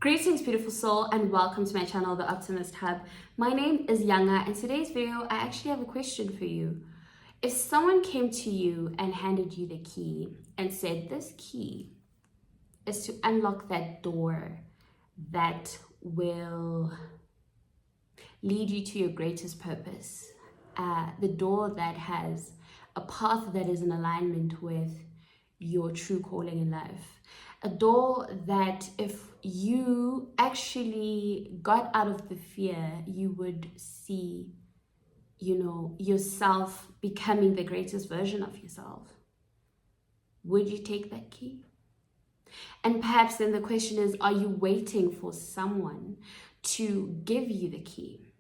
Greetings, beautiful soul, and welcome to my channel, The Optimist Hub. My name is Yanga, and today's video, I actually have a question for you. If someone came to you and handed you the key and said, this key is to unlock that door that will lead you to your greatest purpose, the door that has a path that is in alignment with your true calling in life, a door that if you actually got out of the fear, you would see, yourself becoming the greatest version of yourself. Would you take that key? And perhaps then the question is, are you waiting for someone to give you the key?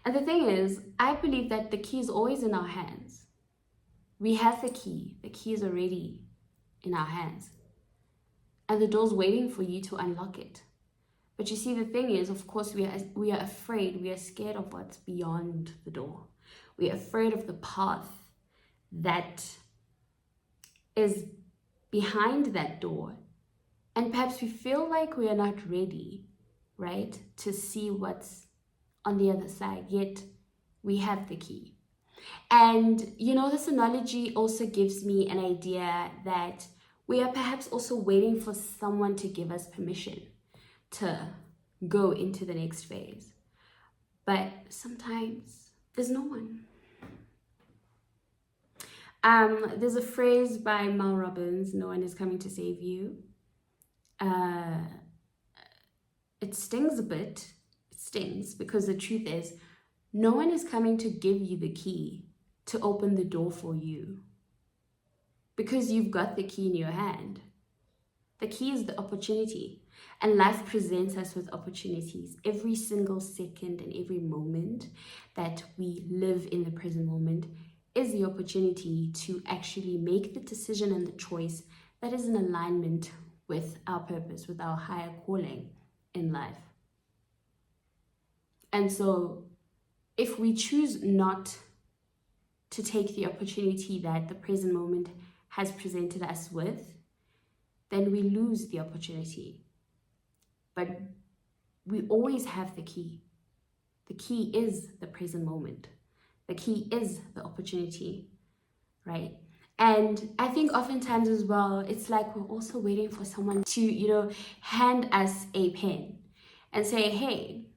And the thing is, I believe that the key is always in our hands. We have the key is already in our hands. And the door's waiting for you to unlock it. But you see, the thing is, of course, we are afraid, we are scared of what's beyond the door. We are afraid of the path that is behind that door. And perhaps we feel like we are not ready, right, to see what's on the other side, yet we have the key. And, this analogy also gives me an idea that we are perhaps also waiting for someone to give us permission to go into the next phase. But sometimes there's no one. There's a phrase by Mel Robbins, no one is coming to save you. It stings a bit. It stings because the truth is, no one is coming to give you the key to open the door for you. Because you've got the key in your hand. The key is the opportunity. And life presents us with opportunities. Every single second and every moment that we live in the present moment is the opportunity to actually make the decision and the choice that is in alignment with our purpose, with our higher calling in life. And so if we choose not to take the opportunity that the present moment has presented us with, then we lose the opportunity. But we always have the key. The key is the present moment. The key is the opportunity, right? And I think oftentimes as well, it's like we're also waiting for someone to, hand us a pen and say, hey,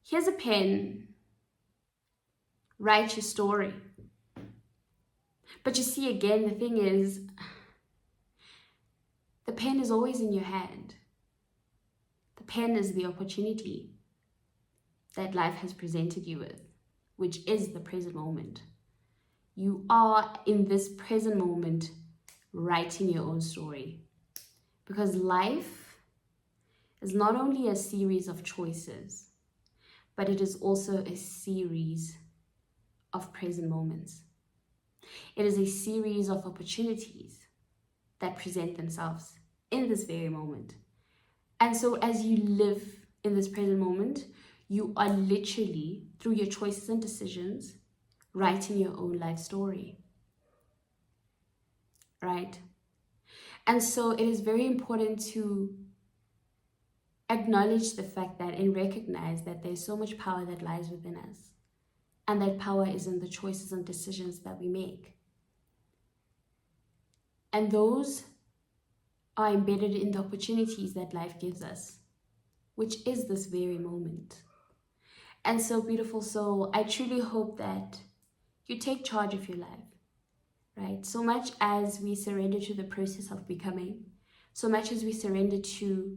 here's a pen, write your story. But you see, again, the thing is, the pen is always in your hand. The pen is the opportunity that life has presented you with, which is the present moment. You are in this present moment writing your own story. Because life is not only a series of choices, but it is also a series of present moments. It is a series of opportunities that present themselves in this very moment. And so as you live in this present moment, you are literally, through your choices and decisions, writing your own life story. Right? And so it is very important to acknowledge the fact that and recognize that there's so much power that lies within us. And that power is in the choices and decisions that we make. And those are embedded in the opportunities that life gives us, which is this very moment. And so, beautiful soul, I truly hope that you take charge of your life, right? So much as we surrender to the process of becoming, so much as we surrender to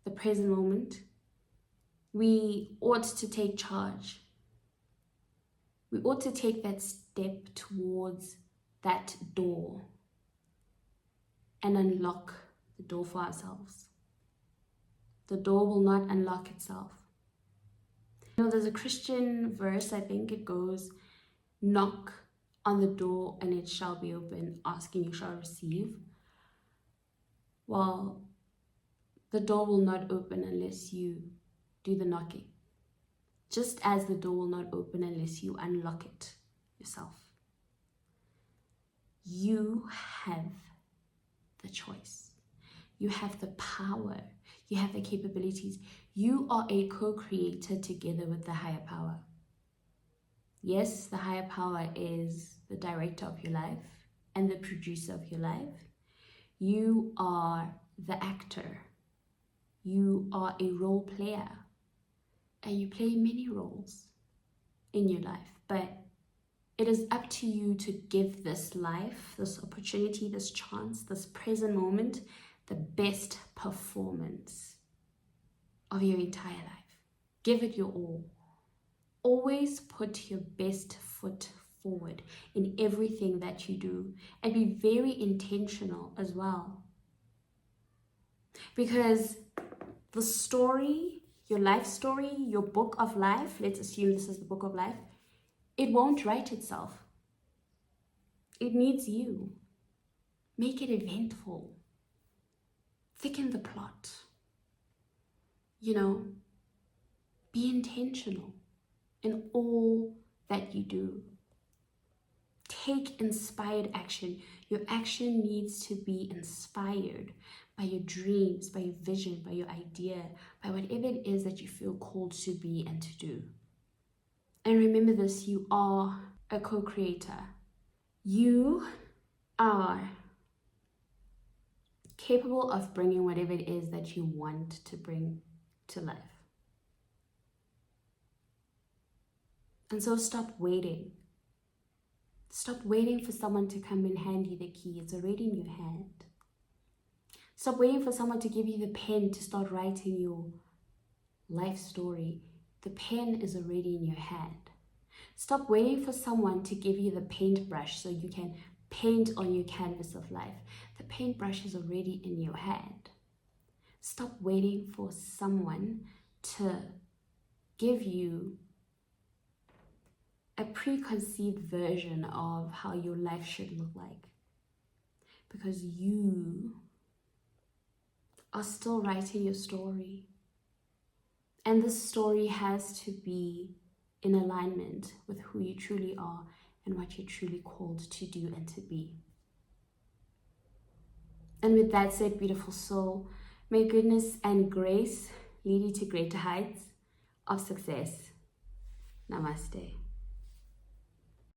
the present moment, we ought to take charge. We ought to take that step towards that door and unlock the door for ourselves. The door will not unlock itself. There's a Christian verse, I think it goes, knock on the door and it shall be open, ask and you shall receive. Well, the door will not open unless you do the knocking. Just as the door will not open unless you unlock it yourself. You have the choice. You have the power. You have the capabilities. You are a co-creator together with the higher power. Yes, the higher power is the director of your life and the producer of your life. You are the actor. You are a role player. And you play many roles in your life. But it is up to you to give this life, this opportunity, this chance, this present moment, the best performance of your entire life. Give it your all. Always put your best foot forward in everything that you do, and be very intentional as well. Because the story, your life story, your book of life, let's assume this is the book of life, it won't write itself. It needs you. Make it eventful. Thicken the plot. Be intentional in all that you do. Take inspired action. Your action needs to be inspired by your dreams, by your vision, by your idea, by whatever it is that you feel called to be and to do. And remember this, you are a co-creator. You are capable of bringing whatever it is that you want to bring to life. And so stop waiting. Stop waiting for someone to come and hand you the key. It's already in your hand. Stop waiting for someone to give you the pen to start writing your life story. The pen is already in your hand. Stop waiting for someone to give you the paintbrush so you can paint on your canvas of life. The paintbrush is already in your hand. Stop waiting for someone to give you a preconceived version of how your life should look like. Because you are still writing your story. And this story has to be in alignment with who you truly are and what you're truly called to do and to be. And with that said, beautiful soul, may goodness and grace lead you to greater heights of success. Namaste.